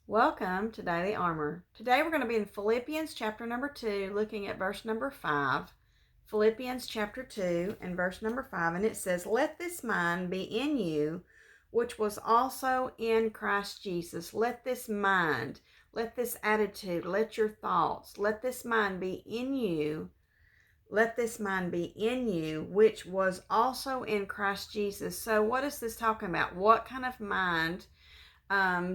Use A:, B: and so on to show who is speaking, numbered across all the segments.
A: Welcome to Daily Armor. Today we're going to be in Philippians chapter number 2, looking at verse number 5. Philippians chapter 2 and verse number 5, and it says, "Let this mind be in you, which was also in Christ Jesus." Let this mind, let this attitude, let your thoughts, let this mind be in you. Let this mind be in you, which was also in Christ Jesus. So what is this talking about? What kind of mind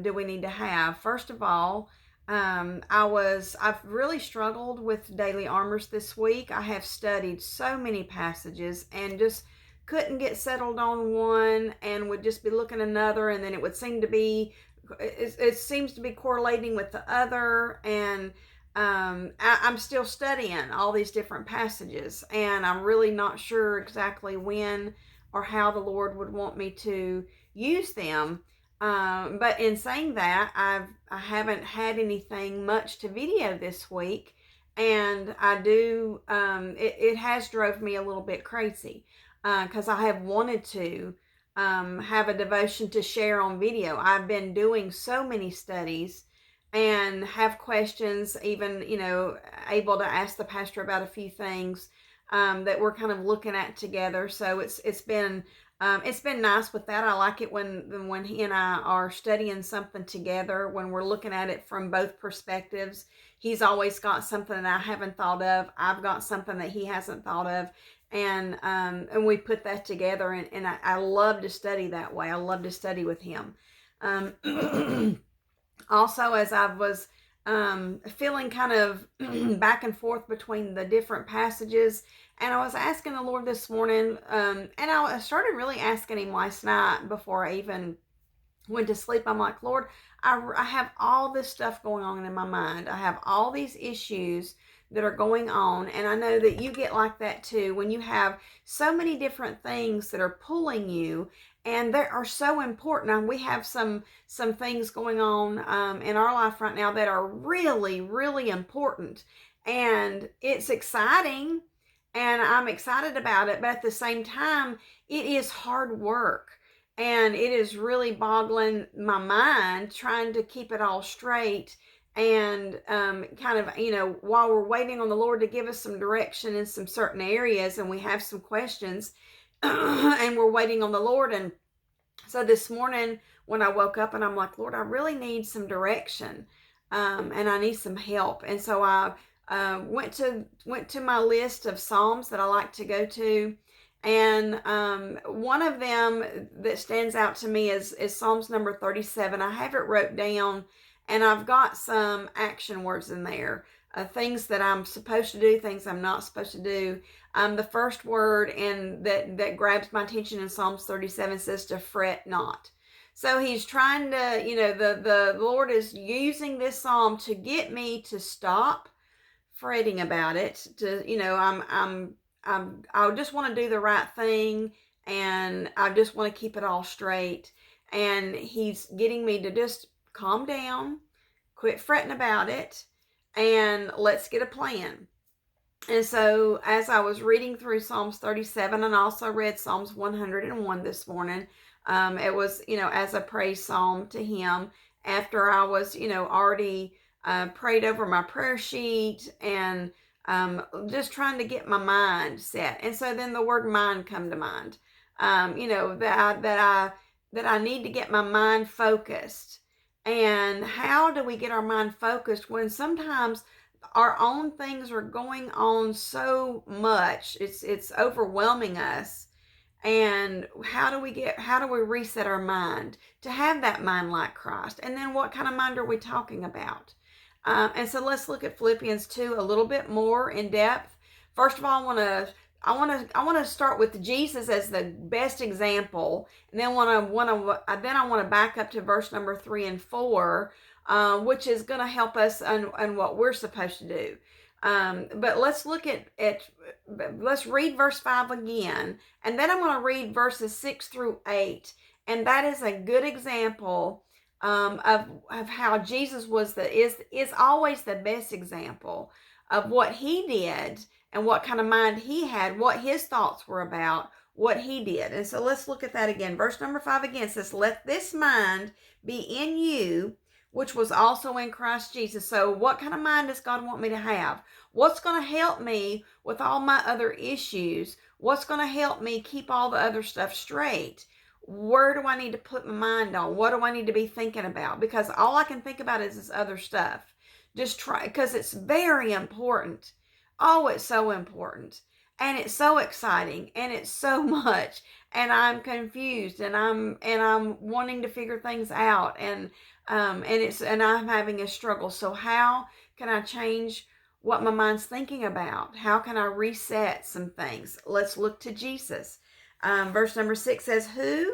A: do we need to have? First of all, I've really struggled with daily armors this week. I have studied so many passages and just couldn't get settled on one, and would just be looking another, and then it would seem to be it seems to be correlating with the other, and I'm still studying all these different passages, and I'm really not sure exactly when or how the Lord would want me to use them. But in saying that, I haven't had anything much to video this week, and I do. It has drove me a little bit crazy because I have wanted to have a devotion to share on video. I've been doing so many studies and have questions, even able to ask the pastor about a few things that we're kind of looking at together. So it's been nice with that. I like it when he and I are studying something together, when we're looking at it from both perspectives. He's always got something that I haven't thought of. I've got something that he hasn't thought of. And we put that together, and I love to study that way. I love to study with him. Also, as I was feeling kind of back and forth between the different passages, and I was asking the Lord this morning, and I started really asking him last night before I even went to sleep. I'm like, Lord, I have all this stuff going on in my mind. I have all these issues that are going on, and I know that you get like that too, when you have so many different things that are pulling you, and they are so important. And we have some things going on in our life right now that are really, really important, and it's exciting, and I'm excited about it, but at the same time, it is hard work. And it is really boggling my mind trying to keep it all straight, and kind of, while we're waiting on the Lord to give us some direction in some certain areas, and we have some questions, and we're waiting on the Lord. And so this morning when I woke up, and I'm like, Lord, I really need some direction, and I need some help. And so I went to my list of Psalms that I like to go to, and one of them that stands out to me is Psalms number 37. I have it wrote down, and I've got some action words in there, things that I'm supposed to do, things I'm not supposed to do. The first word and that grabs my attention in Psalms 37 says to fret not. So he's trying to, the Lord is using this psalm to get me to stop fretting about it. To, I just want to do the right thing, and I just want to keep it all straight. And he's getting me to just calm down, quit fretting about it, and let's get a plan. And so as I was reading through Psalms 37, and also read Psalms 101 this morning, it was, as a praise psalm to him, after I was, already prayed over my prayer sheet, and just trying to get my mind set. And so then the word mind come to mind. That I need to get my mind focused. And how do we get our mind focused when sometimes our own things are going on so much, it's overwhelming us? And how do we reset our mind to have that mind like Christ? And then what kind of mind are we talking about? And so let's look at Philippians 2 a little bit more in depth. First of all, I want to start with Jesus as the best example, and then I want to back up to verse number 3 and 4, which is going to help us on what we're supposed to do. But let's look let's read verse 5 again, and then I'm going to read verses 6 through 8, and that is a good example of how Jesus is always the best example of what he did, and what kind of mind he had, what his thoughts were about, what he did. And so let's look at that again. Verse number 5 again says, "Let this mind be in you, which was also in Christ Jesus. So what kind of mind does God want me to have? What's going to help me with all my other issues? What's going to help me keep all the other stuff straight? Where do I need to put my mind on? What do I need to be thinking about? Because all I can think about is this other stuff. Just try, because it's very important. Oh, it's so important. And it's so exciting, and it's so much, and I'm confused, and I'm wanting to figure things out, and I'm having a struggle. So how can I change what my mind's thinking about? How can I reset some things? Let's look to Jesus. Verse number 6 says, who,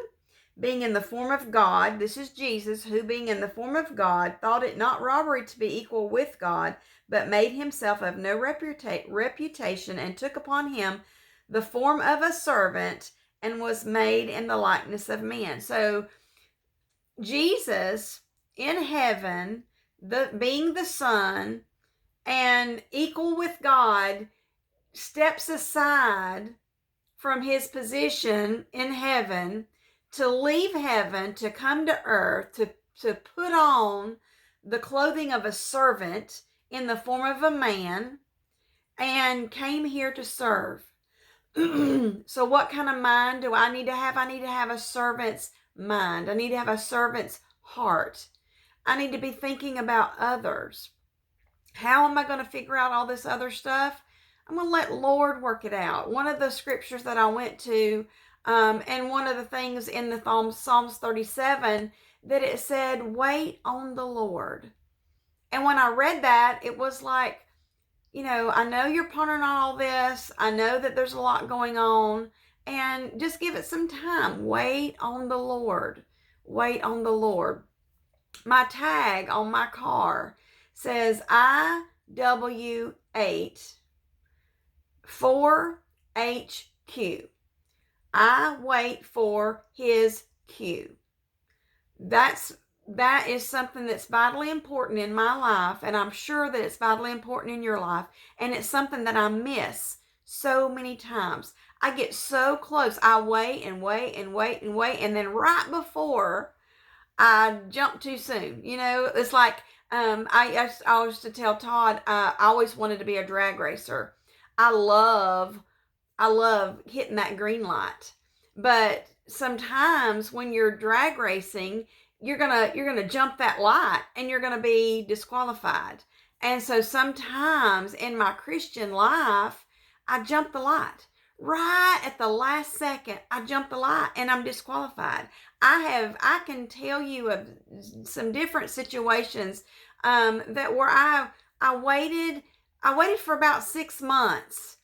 A: being in the form of God, this is Jesus, who being in the form of God, thought it not robbery to be equal with God, but made himself of no reputation, and took upon him the form of a servant, and was made in the likeness of men. So Jesus in heaven, being the Son and equal with God, steps aside from his position in heaven to leave heaven, to come to earth, to put on the clothing of a servant in the form of a man, and came here to serve. So what kind of mind do I need to have? I need to have a servant's mind. I need to have a servant's heart. I need to be thinking about others. How am I going to figure out all this other stuff? I'm going to let Lord work it out. One of the scriptures that I went to, and one of the things in the Psalms 37, that it said, wait on the Lord. And when I read that, it was like, I know you're pondering on all this. I know that there's a lot going on, and just give it some time. Wait on the Lord. Wait on the Lord. My tag on my car says IW8 4HQ. I wait for his cue. That is something that's vitally important in my life, and I'm sure that it's vitally important in your life, and it's something that I miss so many times. I get so close. I wait and wait and wait and wait, and then right before I jump too soon. It's like I used to tell Todd, I always wanted to be a drag racer. I love hitting that green light. But sometimes when you're drag racing, you're gonna jump that light, and you're gonna be disqualified. And so sometimes in my Christian life, I jump the light. Right at the last second, I jump the light and I'm disqualified. I can tell you of some different situations that where I waited for about 6 months,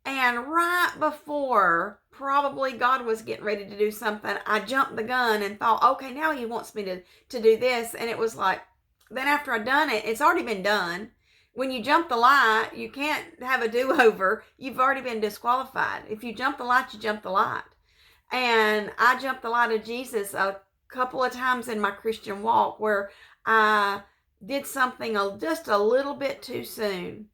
A: and right before probably God was getting ready to do something, I jumped the gun and thought, okay, now he wants me to do this. And it was like, then after I'd done it, it's already been done. When you jump the light, you can't have a do-over. You've already been disqualified. If you jump the light, you jump the light. And I jumped the light of Jesus a couple of times in my Christian walk, where I did something just a little bit too soon.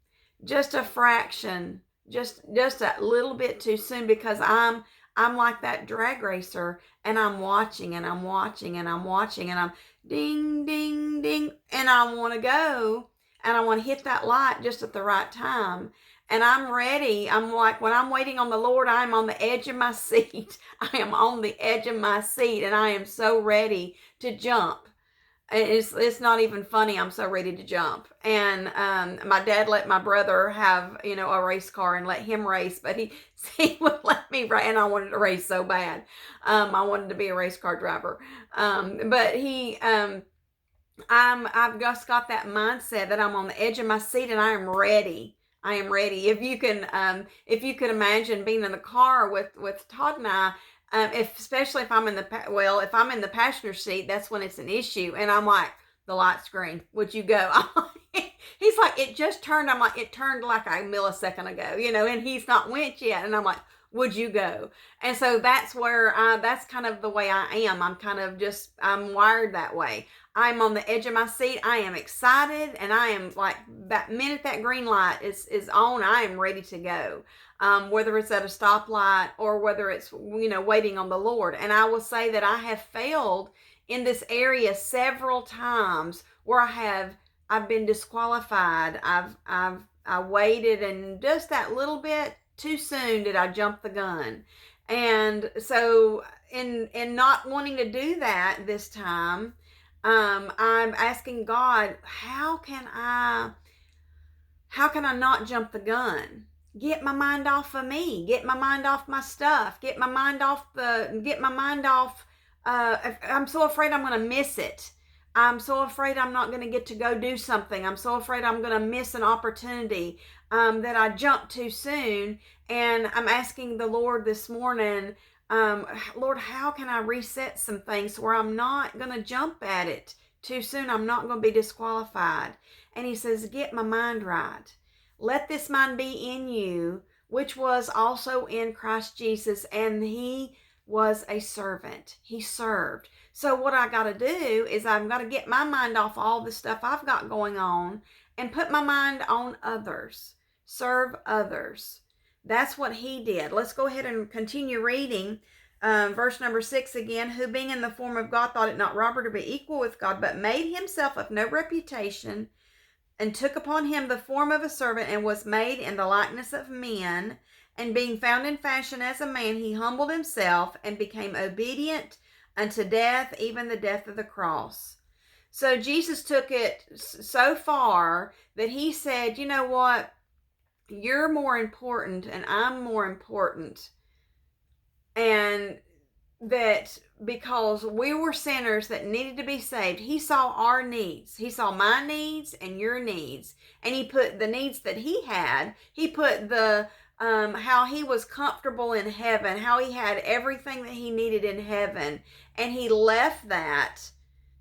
A: Just a fraction. Just a little bit too soon, because I'm like that drag racer, and I'm watching and I'm watching and I'm watching, and I'm ding, ding, ding, and I want to go, and I want to hit that light just at the right time. And I'm ready. I'm like, when I'm waiting on the Lord, I'm on the edge of my seat. I am on the edge of my seat, and I am so ready to jump. It's not even funny. I'm so ready to jump. And my dad let my brother have a race car and let him race, but he would let me race, and I wanted to race so bad. I wanted to be a race car driver. But I've just got that mindset that I'm on the edge of my seat, and I am ready. I am ready. If you could imagine being in the car with Todd and I, especially if I'm in the passenger seat, that's when it's an issue. And I'm like, the light's green. Would you go? He's like, it just turned. I'm like, it turned like a millisecond ago, and he's not went yet. And I'm like, would you go? And so that's where that's kind of the way I am. I'm wired that way. I'm on the edge of my seat. I am excited, and I am like, that minute that green light is on, I am ready to go. Whether it's at a stoplight or whether it's, waiting on the Lord. And I will say that I have failed in this area several times where I've been disqualified. I waited, and just that little bit too soon did I jump the gun. And so in not wanting to do that this time, I'm asking God, how can I not jump the gun? Get my mind off of me. Get my mind off my stuff. Get my mind off. I'm so afraid I'm going to miss it. I'm so afraid I'm not going to get to go do something. I'm so afraid I'm going to miss an opportunity, that I jumped too soon. And I'm asking the Lord this morning, Lord, how can I reset some things where I'm not going to jump at it too soon? I'm not going to be disqualified. And he says, get my mind right. Let this mind be in you, which was also in Christ Jesus. And he was a servant. He served. So what I got to do is I've got to get my mind off all the stuff I've got going on and put my mind on others. Serve others. That's what he did. Let's go ahead and continue reading. Verse number 6 again. Who being in the form of God thought it not robbery to be equal with God, but made himself of no reputation, and took upon him the form of a servant, and was made in the likeness of men. And being found in fashion as a man, he humbled himself and became obedient unto death, even the death of the cross. So Jesus took it so far that he said, you know what? You're more important and I'm more important. And that because we were sinners that needed to be saved, he saw our needs. He saw my needs and your needs. And he put the needs that he had, he put the how he was comfortable in heaven, how he had everything that he needed in heaven. And he left that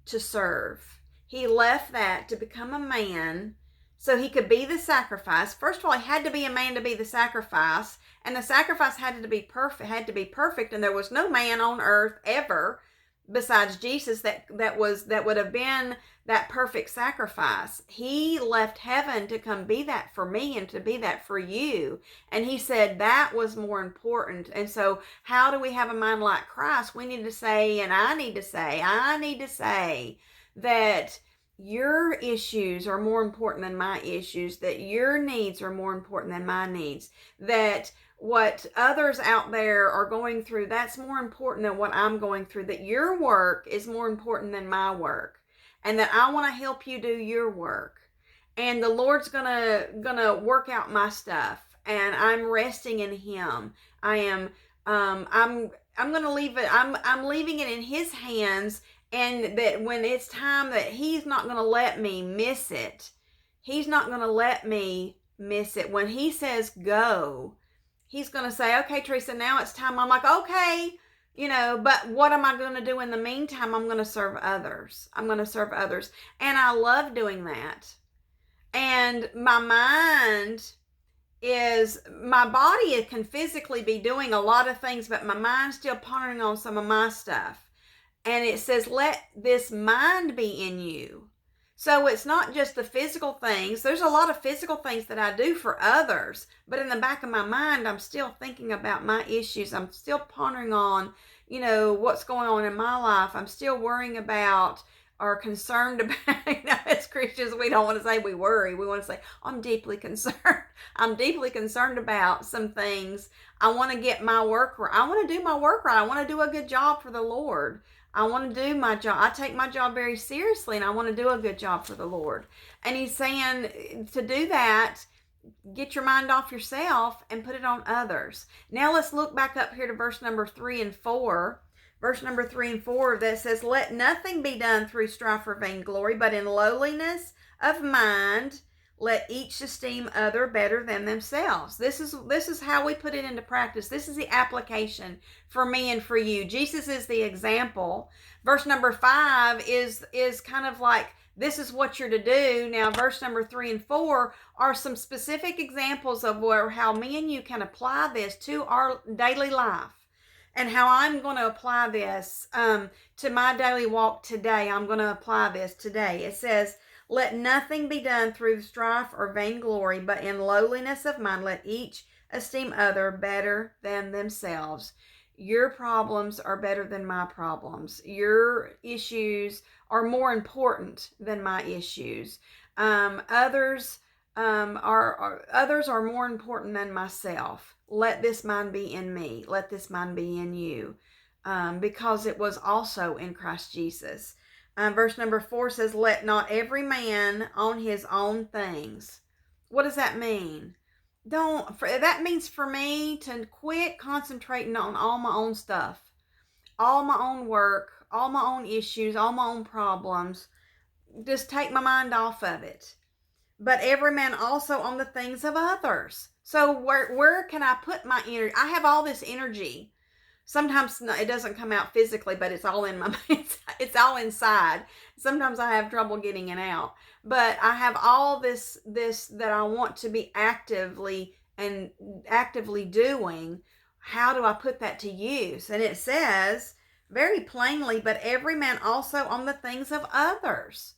A: to serve. He left that to become a man so he could be the sacrifice. First of all, he had to be a man to be the sacrifice. And the sacrifice had to be perfect, and there was no man on earth ever besides Jesus that would have been that perfect sacrifice. He left heaven to come be that for me and to be that for you. And he said that was more important. And so how do we have a mind like Christ? We need to say, and I need to say that your issues are more important than my issues, that your needs are more important than my needs, that what others out there are going through, that's more important than what I'm going through, that your work is more important than my work, and that I want to help you do your work. And the Lord's gonna work out my stuff, and I'm resting in him. I'm gonna leave it, I'm leaving it in his hands. And that when it's time, that he's not going to let me miss it. He's not going to let me miss it. When he says go, he's going to say, okay, Teresa, now it's time. I'm like, okay, but what am I going to do in the meantime? I'm going to serve others. And I love doing that. And my body can physically be doing a lot of things, but my mind's still pondering on some of my stuff. And it says, let this mind be in you. So it's not just the physical things. There's a lot of physical things that I do for others. But in the back of my mind, I'm still thinking about my issues. I'm still pondering on, what's going on in my life. I'm still worrying about or concerned about, as Christians, we don't want to say we worry. We want to say, I'm deeply concerned. I'm deeply concerned about some things. I want to get my work right. I want to do my work right. I want to do a good job for the Lord. I want to do my job. I take my job very seriously, and I want to do a good job for the Lord. And he's saying to do that, get your mind off yourself and put it on others. Now let's look back up here to verse number 3 and 4. Verse number 3 and 4 that says, let nothing be done through strife or vainglory, but in lowliness of mind, let each esteem other better than themselves. This is how we put it into practice. This is the application for me and for you. Jesus is the example. Verse number 5 is kind of like, this is what you're to do. Now, verse number 3 and 4 are some specific examples of how me and you can apply this to our daily life. And how I'm going to apply this to my daily walk today. I'm going to apply this today. It says, let nothing be done through strife or vainglory, but in lowliness of mind, let each esteem other better than themselves. Your problems are better than my problems. Your issues are more important than my issues. Others others are more important than myself. Let this mind be in me. Let this mind be in you, because it was also in Christ Jesus. Verse number 4 says, "Let not every man on his own things." What does that mean? That means for me to quit concentrating on all my own stuff, all my own work, all my own issues, all my own problems. Just take my mind off of it. But every man also on the things of others. So where can I put my energy? I have all this energy. Sometimes it doesn't come out physically, but it's all in my it's all inside. Sometimes I have trouble getting it out, but I have all this that I want to be actively doing. How do I put that to use? And it says very plainly, but every man also on the things of others.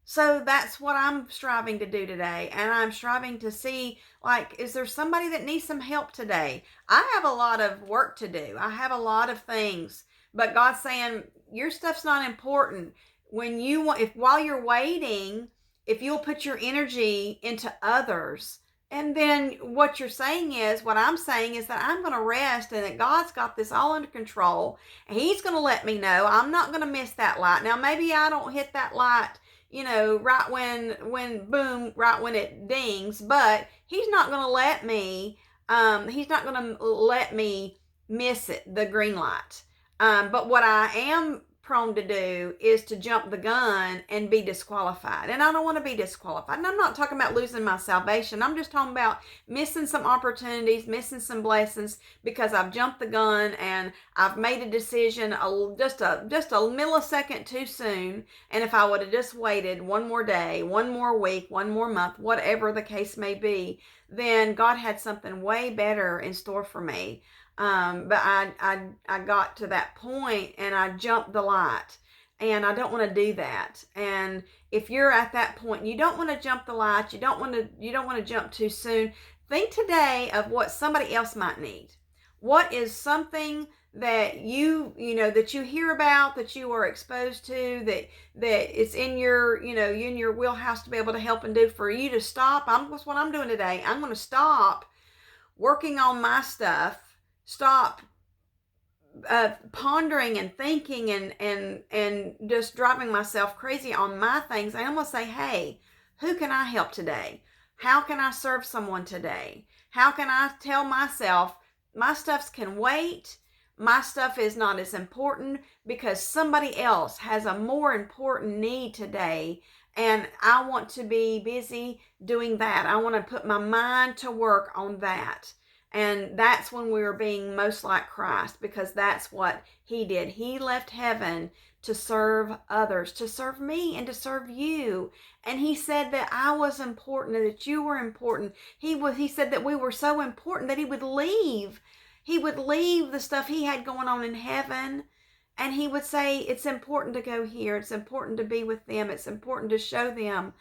A: So that's what I'm striving to do today. And I'm striving to see, like, is there somebody that needs some help today? I have a lot of work to do. I have a lot of things. But God's saying, your stuff's not important. When you want, if while you're waiting, if you'll put your energy into others, and then what I'm saying is that I'm going to rest and that God's got this all under control. And He's going to let me know I'm not going to miss that light. Now, maybe I don't hit that light, right when boom, right when it dings, but he's not going to let me miss it, the green light. But what I am prone to do is to jump the gun and be disqualified. And I don't want to be disqualified. And I'm not talking about losing my salvation. I'm just talking about missing some opportunities, missing some blessings because I've jumped the gun and I've made a decision just a millisecond too soon. And if I would have just waited one more day, one more week, one more month, whatever the case may be, then God had something way better in store for me. But I got to that point and I jumped the light, and I don't want to do that. And if you're at that point, you don't want to jump the light. You don't want to jump too soon. Think today of what somebody else might need. What is something that that you hear about, that you are exposed to, that it's in your, in your wheelhouse to be able to help and do for you to stop. That's what I'm doing today. I'm going to stop working on my stuff. Stop pondering and thinking and just driving myself crazy on my things. And I'm going to say, hey, who can I help today? How can I serve someone today? How can I tell myself my stuff can wait? My stuff is not as important because somebody else has a more important need today. And I want to be busy doing that. I want to put my mind to work on that. And that's when we were being most like Christ, because that's what He did. He left heaven to serve others, to serve me and to serve you. And He said that I was important and that you were important. He said that we were so important that He would leave the stuff He had going on in heaven. And He would say, it's important to go here. It's important to be with them. It's important to show them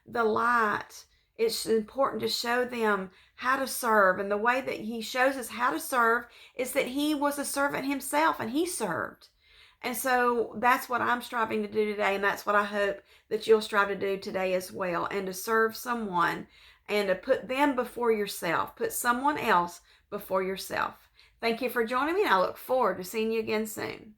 A: the light. It's important to show them how to serve. And the way that He shows us how to serve is that He was a servant Himself and He served. And so that's what I'm striving to do today. And that's what I hope that you'll strive to do today as well. And to serve someone and to put them before yourself. Put someone else before yourself. Thank you for joining me, and I look forward to seeing you again soon.